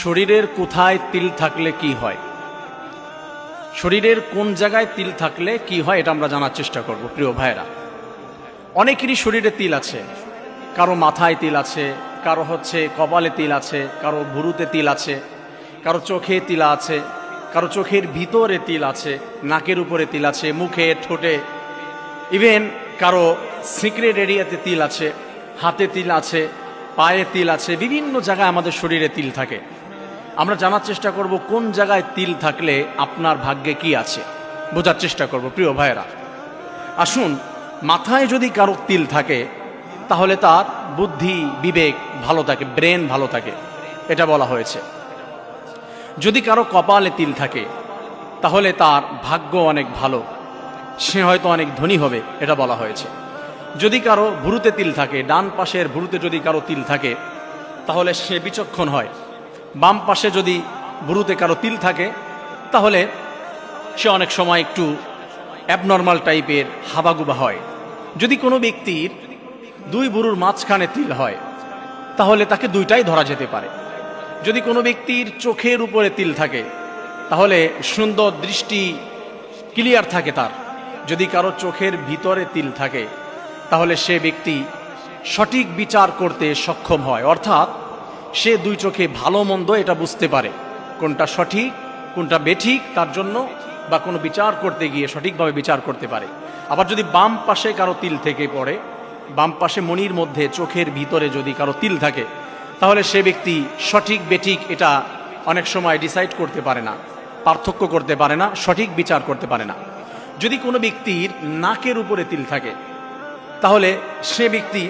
শরীরের কোথায় তিল থাকলে কি হয়, শরীরের কোন জায়গায় তিল থাকলে কি হয়, এটা আমরা জানার চেষ্টা করব। প্রিয় ভাইরা, অনেকেরই শরীরে তিল আছে। কারো মাথায় তিল আছে, কারো কপালে তিল আছে, কারো ভুরুতে তিল আছে, কারো চোখে তিল আছে, কারো চোখের ভিতরে তিল আছে, নাকের উপরে তিল আছে, মুখে, ঠোঁটে, ইভেন কারো সিক্রেট এরিয়াতে তিল আছে, হাতে তিল আছে, পায়ে তিল আছে। বিভিন্ন জায়গায় আমাদের শরীরে তিল থাকে। আমরা জানার চেষ্টা করব কোন জায়গায় তিল থাকলে আপনার ভাগ্যে কি আছে, বোঝার চেষ্টা করব। প্রিয় ভাইয়েরা, আসুন, মাথায় যদি কারো তিল থাকে তাহলে তার বুদ্ধি বিবেক ভালো থাকে, ব্রেন ভালো থাকে, এটা বলা হয়েছে। যদি কারো কপালে তিল থাকে তাহলে তার ভাগ্য অনেক ভালো, সে হয়তো অনেক ধনী হবে, এটা বলা হয়েছে। যদি কারো ভুরুতে তিল থাকে, ডান পাশের ভুরুতে যদি কারো তিল থাকে তাহলে সে বিচক্ষণ হয়। বাম পাশে যদি ভুরুতে কারো তিল থাকে তাহলে সে অনেক সময় একটু অ্যাবনর্মাল টাইপের হাবাগুবা হয়। যদি কোনো ব্যক্তির দুই ভুরুর মাঝখানে তিল হয় তাহলে তাকে দুইটাই ধরা যেতে পারে। যদি কোনো ব্যক্তির চোখের উপরে তিল থাকে তাহলে সুন্দর দৃষ্টি ক্লিয়ার থাকে তার। যদি কারো চোখের ভিতরে তিল থাকে তাহলে সে ব্যক্তি সঠিক বিচার করতে সক্ষম হয়, অর্থাৎ সে দুই চোখে ভালো মন্দ এটা বুঝতে পারে, কোনটা সঠিক কোনটা বেঠিক তার জন্য, বা কোনো বিচার করতে গিয়ে সঠিকভাবে বিচার করতে পারে। আবার যদি বাম পাশে কারো তিল থেকে পড়ে, বাম পাশে মণির মধ্যে চোখের ভিতরে যদি কারো তিল থাকে তাহলে সে ব্যক্তি সঠিক বেঠিক এটা অনেক সময় ডিসাইড করতে পারে না, পার্থক্য করতে পারে না, সঠিক বিচার করতে পারে না। যদি কোনো ব্যক্তির নাকের উপরে তিল থাকে তাহলে সে ব্যক্তি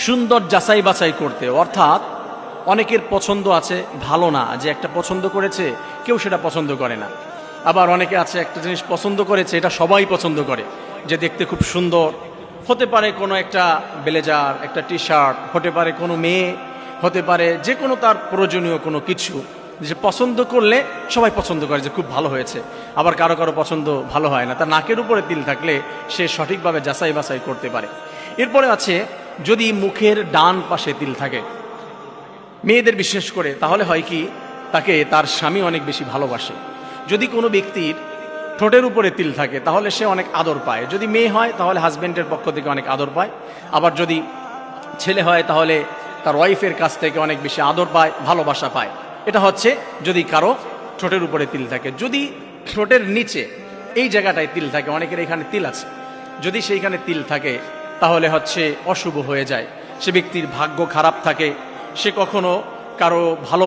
সুন্দর যাচাই বাছাই করতে, অর্থাৎ অনেকের পছন্দ আছে ভালো না, যে একটা পছন্দ করেছে কেউ সেটা পছন্দ করে না। আবার অনেকে আছে একটা জিনিস পছন্দ করেছে, এটা সবাই পছন্দ করে, যে দেখতে খুব সুন্দর, হতে পারে কোনো একটা ব্লেজার, একটা টি শার্ট, হতে পারে কোনো মেয়ে, হতে পারে যে কোনো তার প্রয়োজনীয় কোনো কিছু, যে পছন্দ করলে সবাই পছন্দ করে যে খুব ভালো হয়েছে। আবার কারো কারো পছন্দ ভালো হয় না। তার নাকের উপরে তিল থাকলে সে সঠিকভাবে যাচাই বাছাই করতে পারে। এরপরে আছে যদি মুখের ডান পাশে তিল থাকে, মেয়েদের বিশেষ করে, তাহলে হয় কি, তাকে তার স্বামী অনেক বেশি ভালোবাসে। যদি কোনো ব্যক্তির ঠোঁটের উপরে তিল থাকে তাহলে সে অনেক আদর পায়। যদি মেয়ে হয় তাহলে হাজব্যান্ডের পক্ষ থেকে অনেক আদর পায়। আবার যদি ছেলে হয় তাহলে তার ওয়াইফের কাছ থেকে অনেক বেশি আদর পায়, ভালোবাসা পায়। এটা হচ্ছে যদি কারো ঠোঁটের উপরে তিল থাকে। যদি ঠোঁটের নিচে এই জায়গাটায় তিল থাকে, অনেকের এখানে তিল আছে, যদি সেইখানে তিল থাকে তাহলে অশুভ হয়ে যায়, সে ব্যক্তির ভাগ্য খারাপ থাকে, সে কখনো কারো ভালো